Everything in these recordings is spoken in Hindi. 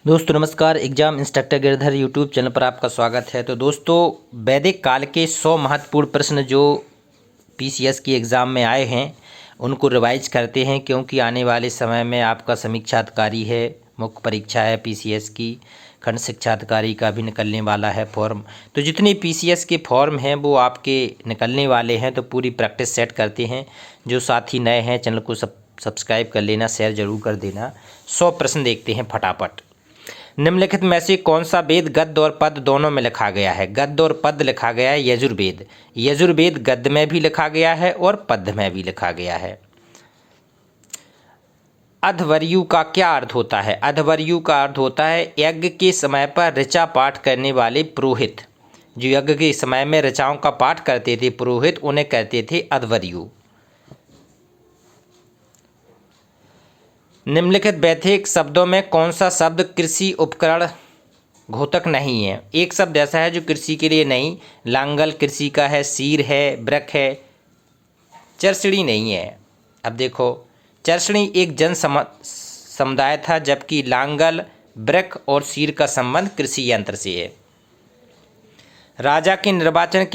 दोस्तों नमस्कार। Exam instructor Girdhar YouTube channel पर आपका स्वागत है। तो दोस्तों वैदिक काल के 100 महत्वपूर्ण प्रश्न जो पीसीएस की एग्ज़ाम में आए हैं उनको रिवाइज करते हैं, क्योंकि आने वाले समय में आपका समीक्षा अधिकारी है, मुख्य परीक्षा है पीसीएस की, खंड शिक्षा अधिकारी का भी निकलने वाला है फॉर्म। तो जितने पीसीएस के फॉर्म हैं वो आपके निकलने वाले हैं, तो पूरी प्रैक्टिस सेट करते हैं। जो साथी नए हैं चैनल को सब्सक्राइब कर लेना, शेयर जरूर कर देना। 100 प्रश्न देखते हैं फटाफट। निम्नलिखित में से कौन सा वेद गद्य और पद्य दोनों में लिखा गया है? गद्य और पद्य लिखा गया है यजुर्वेद। यजुर्वेद गद्य में भी लिखा गया है और पद्य में भी लिखा गया है। अध्वर्यु का क्या अर्थ होता है? अध्वर्यु का अर्थ होता है यज्ञ के समय पर ऋचा पाठ करने वाले पुरोहित। जो यज्ञ के समय में ऋचाओं का पाठ करते थे पुरोहित, उन्हें कहते थे अध्वर्यु। निम्नलिखित वैदिक शब्दों में कौन सा शब्द कृषि उपकरण घोतक नहीं है? एक शब्द ऐसा है जो कृषि के लिए नहीं। लांगल कृषि का है, सीर है, ब्रक है, चरसड़ी नहीं है। अब देखो, चरसड़ी एक जन समुदाय था, जबकि लांगल, ब्रक और सीर का संबंध कृषि यंत्र से है। राजा के निर्वाचन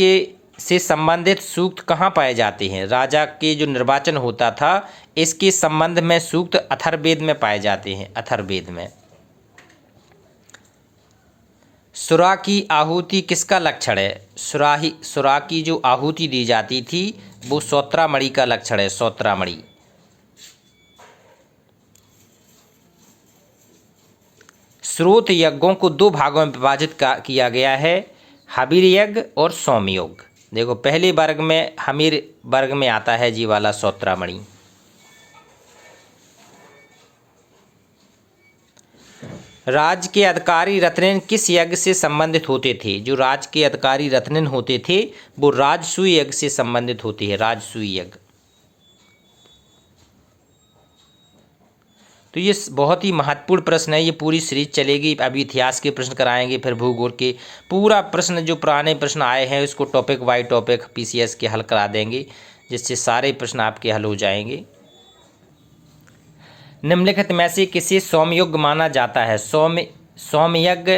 से संबंधित सूक्त कहाँ पाए जाते हैं? राजा के जो निर्वाचन होता था इसके संबंध में सूक्त अथर्ववेद में पाए जाते हैं। अथर्ववेद में सुरा की आहुति किसका लक्षण है? सुरा की जो आहुति दी जाती थी वो सौत्रामणि का लक्षण है। सौत्रामणि। स्रोत यज्ञों को दो भागों में विभाजित किया गया है, हबीर यज्ञ और सोमयोग। देखो, पहले वर्ग में हमीर वर्ग में आता है जी वाला सौत्रामणि। राज्य के अधिकारी रत्नेन किस यज्ञ से संबंधित होते थे? जो राज्य के अधिकारी रत्नेन होते थे वो राजसूय यज्ञ से संबंधित होते हैं। राजसूय यज्ञ। तो ये बहुत ही महत्वपूर्ण प्रश्न है। ये पूरी सीरीज चलेगी। अभी इतिहास के प्रश्न कराएंगे, फिर भूगोल के पूरा प्रश्न जो पुराने प्रश्न आए हैं उसको टॉपिक बाय टॉपिक पीसीएस के हल करा देंगे, जिससे सारे प्रश्न आपके हल हो जाएंगे। निम्नलिखित में से किसे सोमयज्ञ माना जाता है? सोमयज्ञ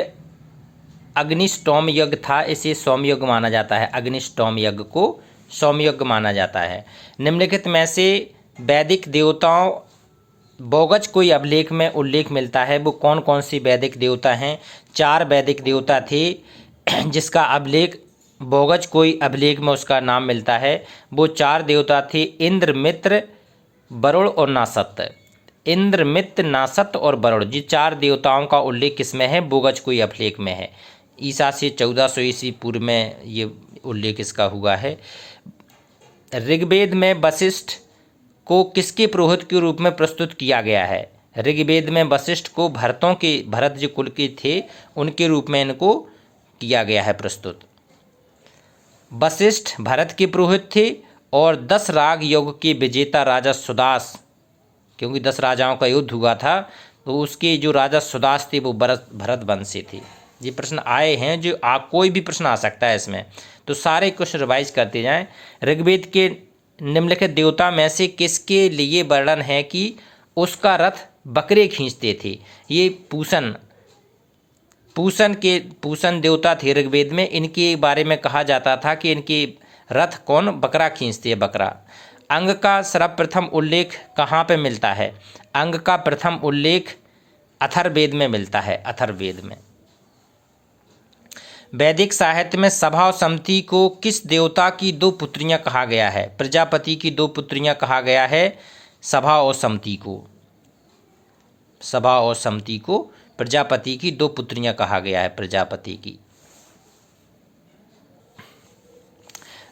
अग्निष्टोम यज्ञ था, इसे सोमयज्ञ माना जाता है। अग्निष्टोम यज्ञ को सोमयज्ञ माना जाता है। निम्नलिखित में से वैदिक देवताओं बोगज कोई अभिलेख में उल्लेख मिलता है, वो कौन कौन सी वैदिक देवता हैं? 4 वैदिक देवता थे जिसका अभिलेख बोगज कोई अभिलेख में उसका नाम मिलता है। वो 4 देवता थे इंद्र, मित्र, वरुण और नासत। इंद्र, मित्र, नासत और वरुण, ये 4 देवताओं का उल्लेख किसमें है? बोगज कोई अभिलेख में है। ईसा से 1400 ईस्वी पूर्व में ये उल्लेख इसका हुआ है। ऋग्वेद में वशिष्ठ को किसके पुरोहित के रूप में प्रस्तुत किया गया है? ऋग्वेद में वशिष्ठ को भरत जो कुल के थे उनके रूप में इनको किया गया है प्रस्तुत। वशिष्ठ भरत के पुरोहित थे और 10 राग योग के विजेता राजा सुदास, क्योंकि 10 राजाओं का युद्ध हुआ था तो उसके जो राजा सुदास थे वो भरत वंश से थे। ये प्रश्न आए हैं, जो कोई भी प्रश्न आ सकता है इसमें, तो सारे क्वेश्चन रिवाइज करते जाएं। ऋग्वेद के निम्नलिखित देवता में से किसके लिए वर्णन है कि उसका रथ बकरे खींचते थे? ये पूषण देवता थे ऋग्वेद में। इनके बारे में कहा जाता था कि इनके रथ कौन बकरा खींचते हैं, बकरा। अंग का सर्वप्रथम उल्लेख कहाँ पे मिलता है? अंग का प्रथम उल्लेख अथर्ववेद में मिलता है। अथर्ववेद में। वैदिक साहित्य में सभा और सम्मति को किस देवता की 2 पुत्रियां कहा गया है? प्रजापति की 2 पुत्रियां कहा गया है सभा और सम्मति को। सभा और सम्मति को प्रजापति की 2 पुत्रियां कहा गया है, प्रजापति की।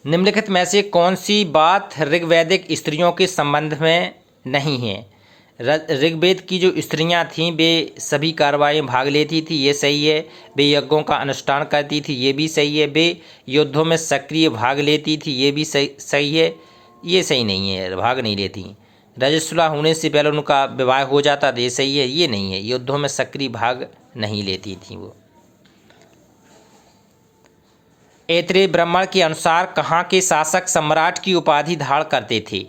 निम्नलिखित में से कौन सी बात ऋग्वैदिक स्त्रियों के संबंध में नहीं है? ऋग्वेद की जो स्त्रियां थीं वे सभी कार्रवाई में भाग लेती थी, ये सही है। वे यज्ञों का अनुष्ठान करती थी, ये भी सही है। वे युद्धों में सक्रिय भाग लेती थी, ये भी सही है। ये सही नहीं है, भाग नहीं लेती। रजस्वला होने से पहले उनका विवाह हो जाता था, ये सही है। ये नहीं है, युद्धों में सक्रिय भाग नहीं लेती थी वो। ऐत्रेय ब्राह्मण के अनुसार कहाँ के शासक सम्राट की उपाधि धारण करते थे?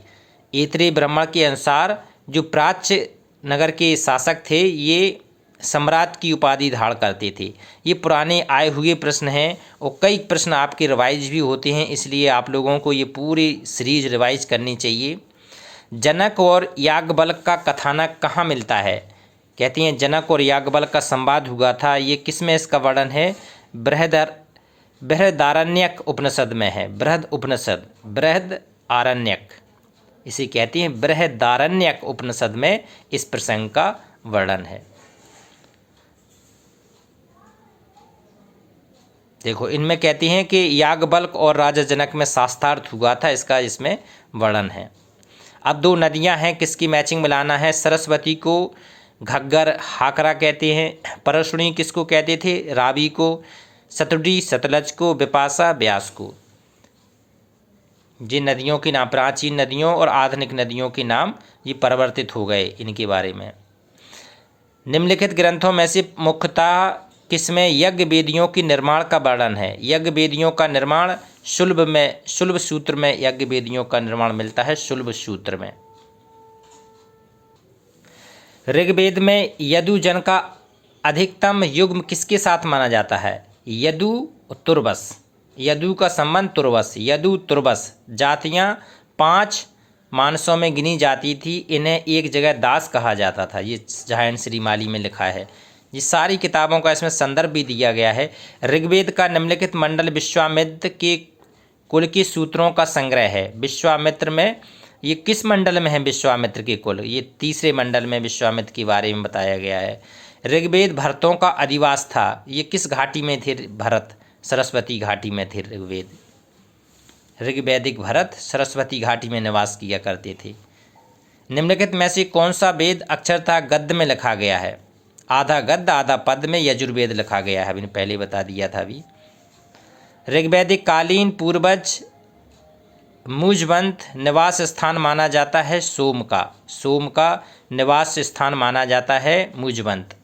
ऐत्रेय ब्राह्मण के अनुसार जो प्राच्य नगर के शासक थे ये सम्राट की उपाधि धारण करते थे। ये पुराने आए हुए प्रश्न हैं और कई प्रश्न आपके रिवाइज भी होते हैं, इसलिए आप लोगों को ये पूरी सीरीज रिवाइज करनी चाहिए। जनक और याज्ञवल्क्य का कथानक कहाँ मिलता है? कहती हैं जनक और याज्ञवल्क्य का संवाद हुआ था। ये किस में इसका वर्णन है? बृहदारण्यक उपनिषद में है। बृहद उपनिषद, बृहद आरण्यक, इसे कहते हैं बृहदारण्यक उपनिषद में इस प्रसंग का वर्णन है। देखो इनमें कहती हैं कि याज्ञवल्क्य और राजा जनक में शास्त्रार्थ हुआ था, इसका इसमें वर्णन है। अब दो नदियां हैं, किसकी मैचिंग मिलाना है? सरस्वती को घग्गर हाकरा कहते हैं, परशुणी किसको कहते थे? रावी को, सतुडी सतलज को, बिपाशा ब्यास को। जिन नदियों के नाम, प्राचीन नदियों और आधुनिक नदियों के नाम ये परिवर्तित हो गए इनके बारे में। निम्नलिखित ग्रंथों में से मुख्यतः किसमें यज्ञ वेदियों के निर्माण का वर्णन है? यज्ञ वेदियों का निर्माण शुल्ब सूत्र में यज्ञ वेदियों का निर्माण मिलता है, शुल्ब सूत्र में। ऋग्वेद में यदुजन का अधिकतम युग्म किसके साथ माना जाता है? यदु तुर्वस। यदु का संबंध तुर्वस, यदु तुर्वस जातियां 5 मानसों में गिनी जाती थी। इन्हें एक जगह दास कहा जाता था। ये जहान श्रीमाली में लिखा है। ये सारी किताबों का इसमें संदर्भ भी दिया गया है। ऋग्वेद का निम्नलिखित मंडल विश्वामित्र के कुल के सूत्रों का संग्रह है। विश्वामित्र में ये किस मंडल में है? विश्वामित्र के कुल, ये तीसरे मंडल में विश्वामित्र के बारे में बताया गया है। ऋग्वेद भरतों का अधिवास था। ये किस घाटी में थे भरत? सरस्वती घाटी में थे ऋग्वेद। ऋग्वैदिक भरत सरस्वती घाटी में निवास किया करते थे। निम्नलिखित में से कौन सा वेद अक्षरतः गद्य में लिखा गया है? आधा गद्य आधा पद में यजुर्वेद लिखा गया है, अभी पहले बता दिया था। अभी ऋग्वैदिक कालीन पूर्वज मुजवंत निवास स्थान माना जाता है सोम का। सोम का निवास स्थान माना जाता है मुजवंत।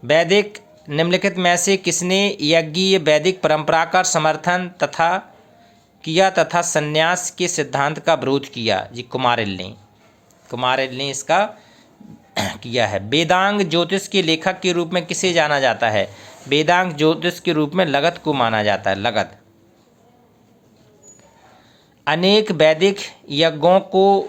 वैदिक निम्नलिखित में से किसने यज्ञीय वैदिक परंपरा का समर्थन किया तथा संन्यास के सिद्धांत का विरोध किया? जी कुमारिल ने इसका किया है। वेदांग ज्योतिष के लेखक के रूप में किसे जाना जाता है? वेदांग ज्योतिष के रूप में लगत को माना जाता है, लगत। अनेक वैदिक यज्ञों को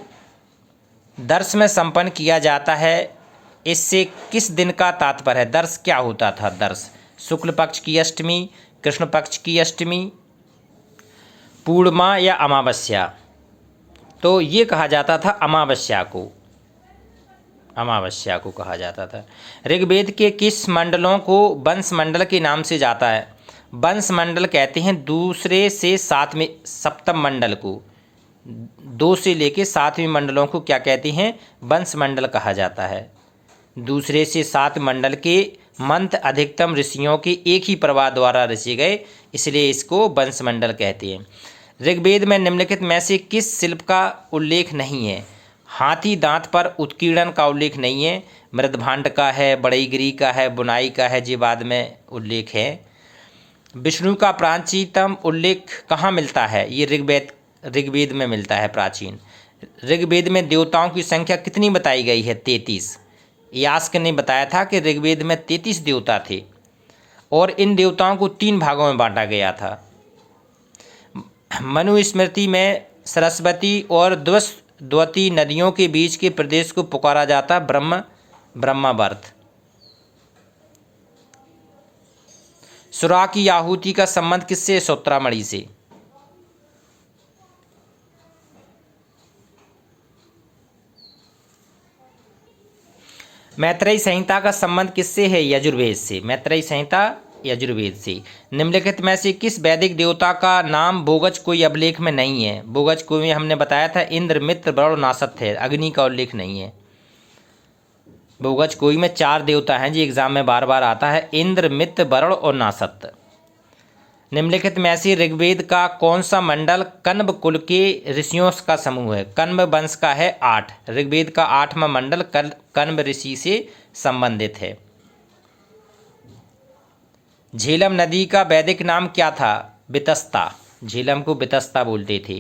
दर्श में संपन्न किया जाता है। इससे किस दिन का तात्पर्य है? दर्श क्या होता था? दर्श शुक्ल पक्ष की अष्टमी, कृष्ण पक्ष की अष्टमी, पूर्णिमा या अमावस्या। तो ये कहा जाता था अमावस्या को कहा जाता था। ऋग्वेद के किस मंडलों को वंश मंडल के नाम से जाता है? वंश मंडल कहते हैं दूसरे से सातवें, सप्तम मंडल को, 2 से लेके 7वें मंडलों को क्या कहते हैं? वंश मंडल कहा जाता है। दूसरे से 7 मंडल के मंत्र अधिकतम ऋषियों के एक ही प्रवाह द्वारा रचे गए, इसलिए इसको वंश मंडल कहते हैं। ऋग्वेद में निम्नलिखित में से किस शिल्प का उल्लेख नहीं है? हाथी दांत पर उत्कीर्णन का उल्लेख नहीं है। मृदभांड का है, बड़ईगिरी का है, बुनाई का है, जी बाद में उल्लेख है। विष्णु का प्राचीनतम उल्लेख कहाँ मिलता है? ये ऋग्वेद में मिलता है प्राचीन। ऋग्वेद में देवताओं की संख्या कितनी बताई गई है? 33। यास्क ने बताया था कि ऋग्वेद में 33 देवता थे और इन देवताओं को 3 भागों में बांटा गया था। मनुस्मृति में सरस्वती और द्वती नदियों के बीच के प्रदेश को पुकारा जाता ब्रह्मावर्त। सुरा की आहुति का संबंध किससे? सूत्रामणि से। मैत्रेयी संहिता का संबंध किससे है? यजुर्वेद से। मैत्रेयी संहिता यजुर्वेद से। निम्नलिखित में से किस वैदिक देवता का नाम बोगज कोई अभिलेख में नहीं है? बोगज कोई में हमने बताया था इंद्र, मित्र, वरुण, नासत है। अग्नि का उल्लेख नहीं है। बोगज कोई में 4 देवता हैं जी, एग्जाम में बार बार आता है, इंद्र, मित्र, वरुण और नासत। निम्नलिखित में से ऋग्वेद का कौन सा मंडल कण्व कुल के ऋषियों का समूह है? कण्व वंश का है 8। ऋग्वेद का 8वां मंडल कण्व ऋषि से संबंधित है। झेलम नदी का वैदिक नाम क्या था? वितस्ता। झेलम को वितस्ता बोलते थे।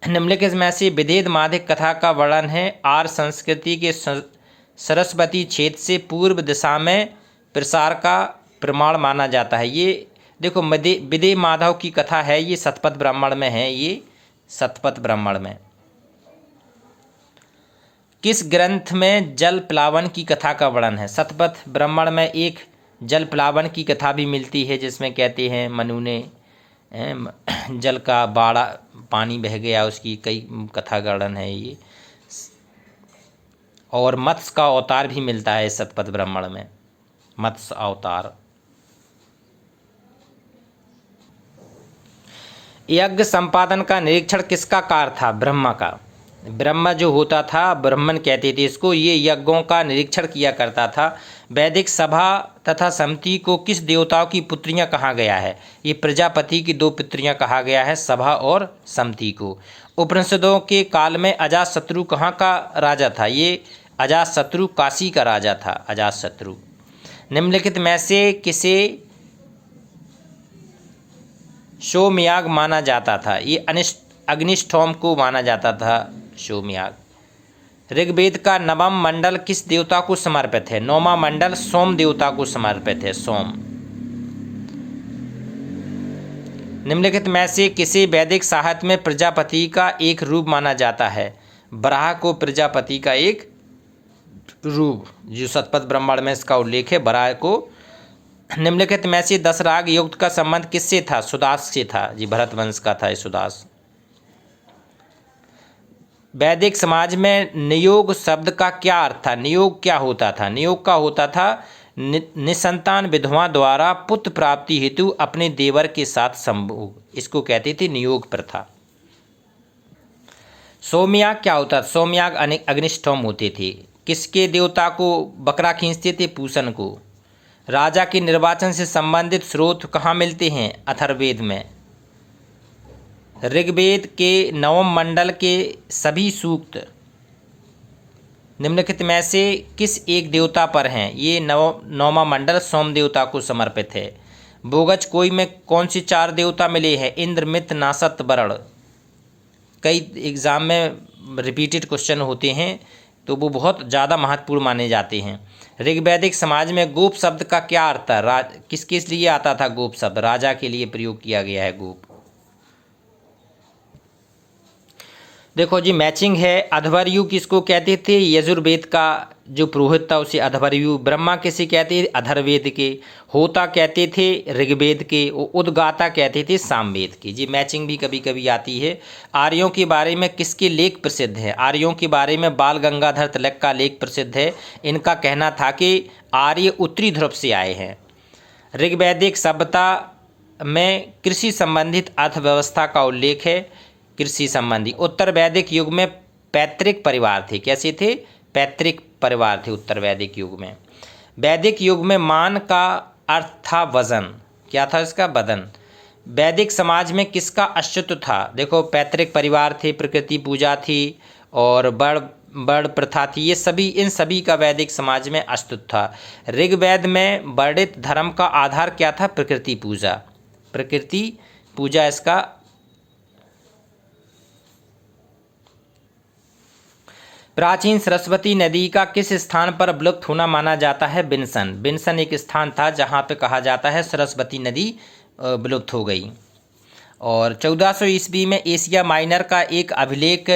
निम्नलिखित में से विदेद माधिक कथा का वर्णन है। आर्य संस्कृति के सरस्वती छेद से पूर्व दिशा में प्रसार का प्रमाण माना जाता है। ये देखो विदेह माधव की कथा है, ये शतपथ ब्राह्मण में है। ये शतपथ ब्राह्मण में किस ग्रंथ में जल प्लावन की कथा का वर्णन है? शतपथ ब्राह्मण में एक जल प्लावन की कथा भी मिलती है, जिसमें कहते हैं मनु ने जल का बाड़ा पानी बह गया, उसकी कई कथा का वर्णन है ये। और मत्स्य का अवतार भी मिलता है शतपथ ब्राह्मण में, मत्स्य अवतार। यज्ञ संपादन का निरीक्षण किसका कार्य था? ब्रह्मा का। ब्रह्मा जो होता था, ब्राह्मण कहते थे इसको, ये यज्ञों का निरीक्षण किया करता था। वैदिक सभा तथा समिति को किस देवताओं की पुत्रियां कहा गया है? ये प्रजापति की 2 पुत्रियां कहा गया है, सभा और समिति को। उपनिषदों के काल में अजातशत्रु कहाँ का राजा था? ये अजातशत्रु काशी का राजा था, अजातशत्रु। निम्नलिखित में से किसे सोमयाग माना जाता था? ये अग्निष्टोम को माना जाता था सोमयाग। ऋग्वेद का 9वां मंडल किस देवता को समर्पित है? 9वां मंडल सोम देवता को समर्पित है, सोम। निम्नलिखित में से किसी वैदिक साहित्य में प्रजापति का एक रूप माना जाता है? बराह को प्रजापति का एक रूप, जो शतपथ ब्राह्मण में इसका उल्लेख है, बराह को। निम्नलिखित में से 10 राग युक्त का संबंध किससे था? सुदास से था जी, भरत वंश का था ये सुदास। वैदिक समाज में नियोग शब्द का क्या अर्थ था? नियोग क्या होता था? नियोग का होता था निसंतान विधवा द्वारा पुत्र प्राप्ति हेतु अपने देवर के साथ संभोग, इसको कहते थे नियोग प्रथा। सोमयाग क्या होता था? सोमयाग अग्निष्टोम होते थे। किसके देवता को बकरा खींचते थे? पूषण को। राजा के निर्वाचन से संबंधित स्रोत कहाँ मिलते हैं? अथर्ववेद में। ऋग्वेद के 9वें मंडल के सभी सूक्त निम्नलिखित में से किस एक देवता पर हैं? ये 9वां मंडल सोम देवता को समर्पित है। बोगज कोई में कौन सी 4 देवता मिले हैं? इंद्र, मित्र, नासत, वरुण। कई एग्जाम में रिपीटेड क्वेश्चन होते हैं, तो वो बहुत ज़्यादा महत्वपूर्ण माने जाते हैं। ऋग्वैदिक समाज में गोप शब्द का क्या अर्थ है? किस लिए आता था गोप शब्द? राजा के लिए प्रयोग किया गया है गोप। देखो जी, मैचिंग है। अध्वर्यु किसको कहते थे? यजुर्वेद का जो पुरोहित था उसे अध्वर्यु। ब्रह्मा किसे कहते थे? अथर्ववेद के। होता कहते थे ऋग्वेद के। उद्गाता कहते थे सामवेद के। जी मैचिंग भी कभी कभी आती है। आर्यों के बारे में किसके लेख प्रसिद्ध है? आर्यों के बारे में बाल गंगाधर तिलक का लेख प्रसिद्ध है। इनका कहना था कि आर्य उत्तरी ध्रुव से आए हैं। ऋग्वैदिक सभ्यता में कृषि संबंधित अर्थव्यवस्था का उल्लेख है। कृषि संबंधी। उत्तर वैदिक युग में पैतृक परिवार थे। कैसे थे? पैतृक परिवार थे उत्तर वैदिक युग में। वैदिक युग में मान का अर्थ था वजन। क्या था इसका? वजन। वैदिक समाज में किसका अस्तित्व था? देखो, पैतृक परिवार थे, प्रकृति पूजा थी और वर्ण प्रथा थी। ये सभी, इन सभी का वैदिक समाज में अस्तित्व था। ऋग्वेद में वर्णित धर्म का आधार क्या था? प्रकृति पूजा। प्रकृति पूजा इसका। प्राचीन सरस्वती नदी का किस स्थान पर विलुप्त होना माना जाता है? बिनसन। बिनसन एक स्थान था जहाँ पे कहा जाता है सरस्वती नदी विलुप्त हो गई। और 1400 ईस्वी में एशिया माइनर का एक अभिलेख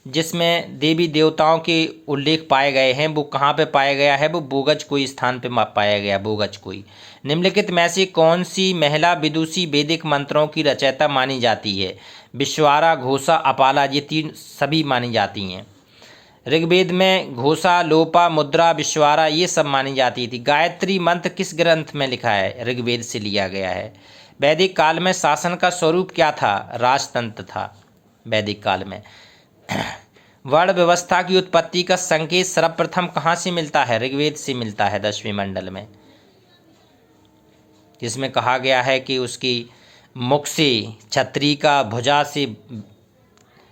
जिसमें देवी देवताओं के उल्लेख पाए गए हैं, वो कहाँ पे पाया गया है? वो बोगज कोई स्थान पे पाया गया, बोगज कोई। निम्नलिखित में से कौन सी महिला विदुषी वैदिक मंत्रों की रचयिता मानी जाती है? विश्वारा, घोषा, अपाला, ये 3 सभी मानी जाती हैं। ऋग्वेद में घोषा, लोपा, मुद्रा, विश्वारा ये सब मानी जाती थी। गायत्री मंत्र किस ग्रंथ में लिखा है? ऋग्वेद से लिया गया है। वैदिक काल में शासन का स्वरूप क्या था? राजतंत्र था वैदिक काल में। वर्ण व्यवस्था की उत्पत्ति का संकेत सर्वप्रथम कहाँ से मिलता है? ऋग्वेद से मिलता है 10वें मंडल में, जिसमें कहा गया है कि उसकी मुख से क्षत्रिय का, भुजा से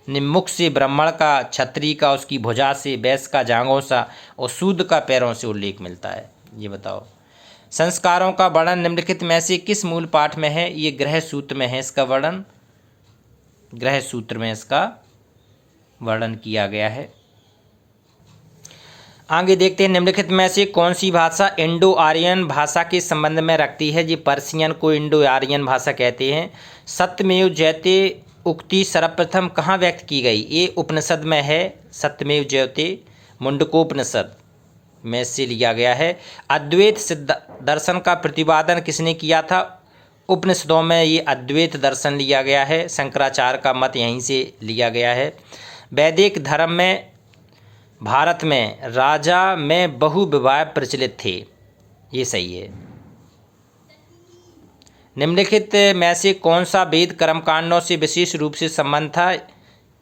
निम्मुख से ब्राह्मण का, क्षत्रिय का उसकी भुजा से, वैश्य का जांघों सा और शूद्र का पैरों से उल्लेख मिलता है। ये बताओ। संस्कारों का वर्णन निम्नलिखित में से किस मूल पाठ में है? ये गृह सूत्र में है इसका वर्णन। गृह सूत्र में इसका वर्णन किया गया है। आगे देखते हैं निम्नलिखित में से कौन सी भाषा इंडो आर्यन भाषा के संबंध में रखती है। जी पर्शियन को इंडो आर्यन भाषा कहते हैं। सत्यमेव जयते उक्ति सर्वप्रथम कहाँ व्यक्त की गई? ये उपनिषद में है। सत्यमेव जयते मुंडकोपनिषद में से लिया गया है। अद्वैत सिद्ध दर्शन का प्रतिपादन किसने किया था? उपनिषदों में ये अद्वैत दर्शन लिया गया है। शंकराचार्य का मत यहीं से लिया गया है। वैदिक धर्म में भारत में राजा में बहुविवाह प्रचलित थे। ये सही है। निम्नलिखित में से कौन सा वेद कर्मकांडों से विशेष रूप से संबंध था?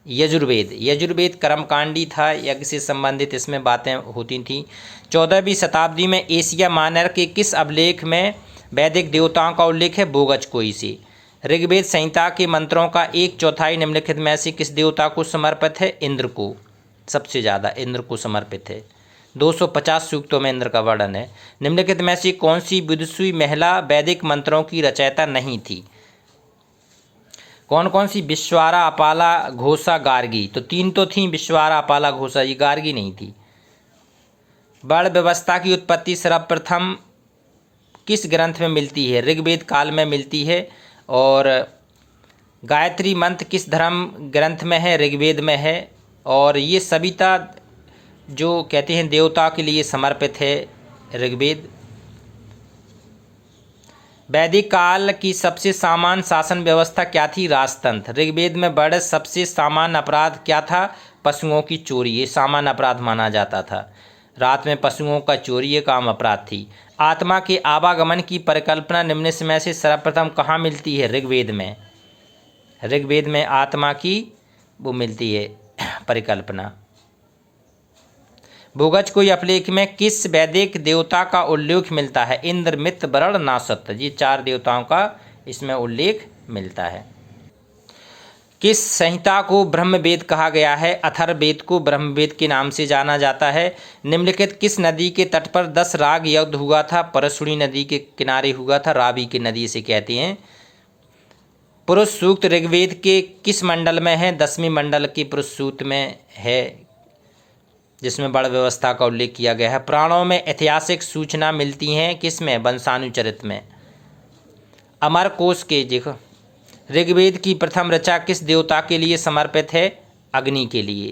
यजुर्वेद। यजुर्वेद कर्मकांडी था, यज्ञ से संबंधित इसमें बातें होती थीं। 14वीं शताब्दी में एशिया माइनर के किस अभिलेख में वैदिक देवताओं का उल्लेख है? बोगचकोई से। ऋग्वेद संहिता के मंत्रों का 1/4 निम्नलिखित में से किस देवता को समर्पित है? इंद्र को। सबसे ज़्यादा इंद्र को समर्पित है। 250 सूक्तों में इंद्र का वर्णन है। निम्नलिखित में से कौन सी विदुषी महिला वैदिक मंत्रों की रचयिता नहीं थी? कौन कौन सी? विश्वारा, अपाला, घोषा, गार्गी। तो 3 तो थी, विश्वारा, अपाला, घोषा, ये गार्गी नहीं थी। वर्ण व्यवस्था की उत्पत्ति सर्वप्रथम किस ग्रंथ में मिलती है? ऋग्वेद काल में मिलती है। और गायत्री मंत्र किस धर्म ग्रंथ में है? ऋग्वेद में है। और ये सविता जो कहते हैं देवता के लिए समर्पित है, ऋग्वेद। वैदिक काल की सबसे सामान्य शासन व्यवस्था क्या थी? राजतंत्र। ऋग्वेद में बड़े सबसे सामान्य अपराध क्या था? पशुओं की चोरी। ये सामान्य अपराध माना जाता था। रात में पशुओं का चोरी एक आम अपराध थी। आत्मा के आवागमन की परिकल्पना निम्न में से सर्वप्रथम कहाँ मिलती है? ऋग्वेद में। ऋग्वेद में आत्मा की वो मिलती है परिकल्पना। भूगचकोई अभिलेख में किस वैदिक देवता का उल्लेख मिलता है? इंद्र, मित्र, वरुण, नासत। ये 4 देवताओं का इसमें उल्लेख मिलता है। किस संहिता को ब्रह्मवेद कहा गया है? अथर्ववेद को ब्रह्मवेद के नाम से जाना जाता है। निम्नलिखित किस नदी के तट पर 10 राग युद्ध हुआ था? परशुनी नदी के किनारे हुआ था। रावी की नदी से कहते हैं। पुरुष सूक्त ऋग्वेद के किस मंडल में है? 10वें मंडल के पुरुष सूक्त में है, जिसमें वर्ण व्यवस्था का उल्लेख किया गया है। पुराणों में ऐतिहासिक सूचना मिलती हैं किसमें? वंशानुचरित में। अमर कोश के देखो, ऋग्वेद की प्रथम रचा किस देवता के लिए समर्पित है? अग्नि के लिए।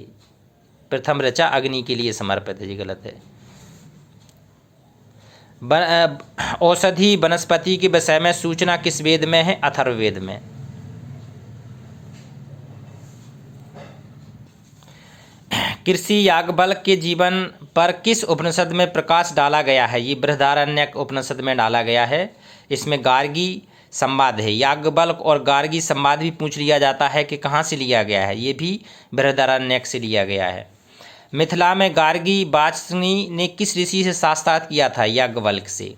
प्रथम रचा अग्नि के लिए समर्पित है। जी गलत है। औषधि वनस्पति के विषय में सूचना किस वेद में है? अथर्ववेद में। कृषि याज्ञवल्क्य के जीवन पर किस उपनिषद में प्रकाश डाला गया है? ये बृहदारण्यक उपनिषद में डाला गया है। इसमें गार्गी संवाद है। याज्ञवल्क्य और गार्गी संवाद भी पूछ लिया जाता है कि कहाँ से लिया गया है। ये भी बृहदारण्यक से लिया गया है। मिथिला में गार्गी वाचस्पति ने किस ऋषि से साक्षात किया था? याज्ञवल्क्य से।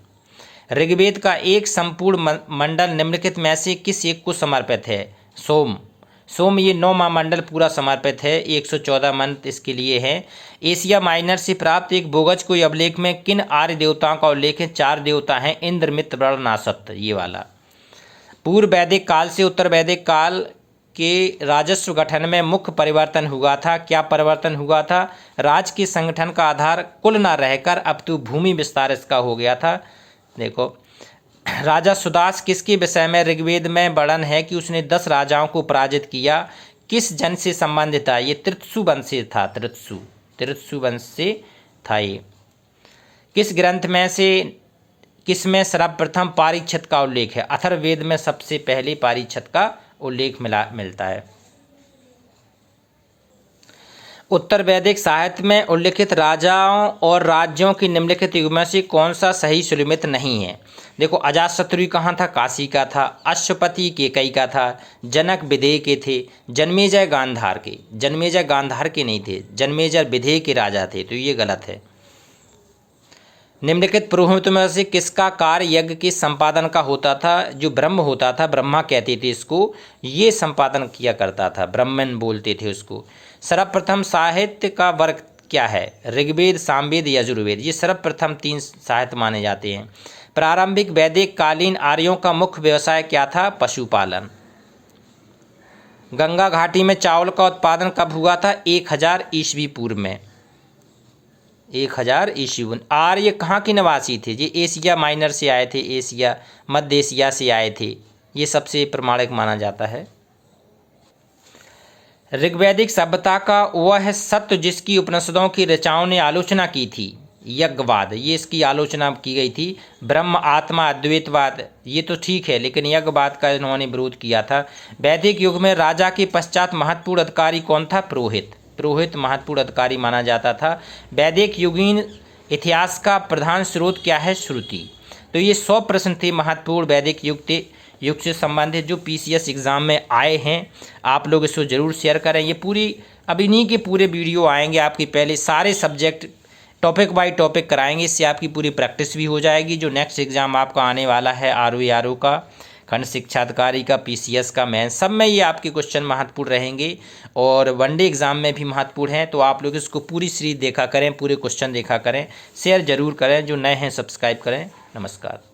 ऋग्वेद का एक संपूर्ण मंडल निम्नलिखित में से किस एक को समर्पित है? सोम। सोम ये 9 महामंडल पूरा समर्पित है। 114 मंत्र इसके लिए है। एशिया माइनर से प्राप्त एक बोगचकोई अभिलेख में किन आर्य देवताओं का उल्लेख है? 4 देवता हैं, इंद्र, मित्र, वरुण, नासत। ये वाला। पूर्व वैदिक काल से उत्तर वैदिक काल के राजस्व गठन में मुख्य परिवर्तन हुआ था। क्या परिवर्तन हुआ था? राज के संगठन का आधार कुल न रहकर अब तो भूमि विस्तार इसका हो गया था। देखो, राजा सुदास किसके विषय में ऋग्वेद में वर्णन है कि उसने 10 राजाओं को पराजित किया? किस जन से संबंधित था? ये तृत्सु वंश से था। तृत्सु वंश से था ये। किस ग्रंथ में से किसमें सर्वप्रथम पारीक्षत का उल्लेख है? अथर्ववेद में सबसे पहले पारीक्षत का उल्लेख मिलता है। उत्तर वैदिक साहित्य में उल्लिखित राजाओं और राज्यों की निम्नलिखित युग में से कौन सा सही सुलिमित नहीं है? देखो, अजातशत्रु कहाँ था? काशी का था। अश्वपति केकई का था। जनक विदेह के थे। जन्मेजय गांधार के। जन्मेजय गांधार के नहीं थे, जन्मेजय विदेह के राजा थे। तो ये गलत है। निम्नलिखित पुरोहितों में से किसका कार्य यज्ञ के संपादन का होता था? जो ब्रह्म होता था, ब्रह्मा कहते थे इसको, ये संपादन किया करता था। ब्राह्मण बोलते थे उसको। सर्वप्रथम साहित्य का वर्ग क्या है? ऋग्वेद, सामवेद, यजुर्वेद। ये सर्वप्रथम 3 साहित्य माने जाते हैं। प्रारंभिक वैदिक कालीन आर्यों का मुख्य व्यवसाय क्या था? पशुपालन। गंगा घाटी में चावल का उत्पादन कब हुआ था? 1000 ईस्वी पूर्व में। 1000 ईस्वी। आर्य कहाँ के निवासी थे? ये एशिया माइनर से आए थे, एशिया मध्य एशिया से आए थे, ये सबसे प्रमाणिक माना जाता है। ऋग्वैदिक सभ्यता का वह सत्य जिसकी उपनिषदों की ऋचाओं ने आलोचना की थी, यज्ञवाद, ये इसकी आलोचना की गई थी। ब्रह्म आत्मा अद्वैतवाद, ये तो ठीक है, लेकिन यज्ञवाद का इन्होंने विरोध किया था। वैदिक युग में राजा के पश्चात महत्वपूर्ण अधिकारी कौन था? पुरोहित। पुरोहित महत्वपूर्ण अधिकारी माना जाता था। वैदिक युगीन इतिहास का प्रधान स्रोत क्या है? श्रुति। तो ये 100 प्रश्न थे महत्वपूर्ण वैदिक युग से संबंधित जो पीसीएस एग्ज़ाम में आए हैं। आप लोग इसको ज़रूर शेयर करें। ये पूरी अब इन्हीं के पूरे वीडियो आएंगे आपके, पहले सारे सब्जेक्ट टॉपिक बाय टॉपिक कराएंगे, इससे आपकी पूरी प्रैक्टिस भी हो जाएगी। जो नेक्स्ट एग्ज़ाम आपका आने वाला है आरओ का, खंड शिक्षा अधिकारी का, पीसीएस का, मेन, सब में ये आपके क्वेश्चन महत्वपूर्ण रहेंगे और वनडे एग्ज़ाम में भी महत्वपूर्ण हैं। तो आप लोग इसको पूरी सीरीज देखा करें, पूरे क्वेश्चन देखा करें, शेयर जरूर करें। जो नए हैं सब्सक्राइब करें। नमस्कार।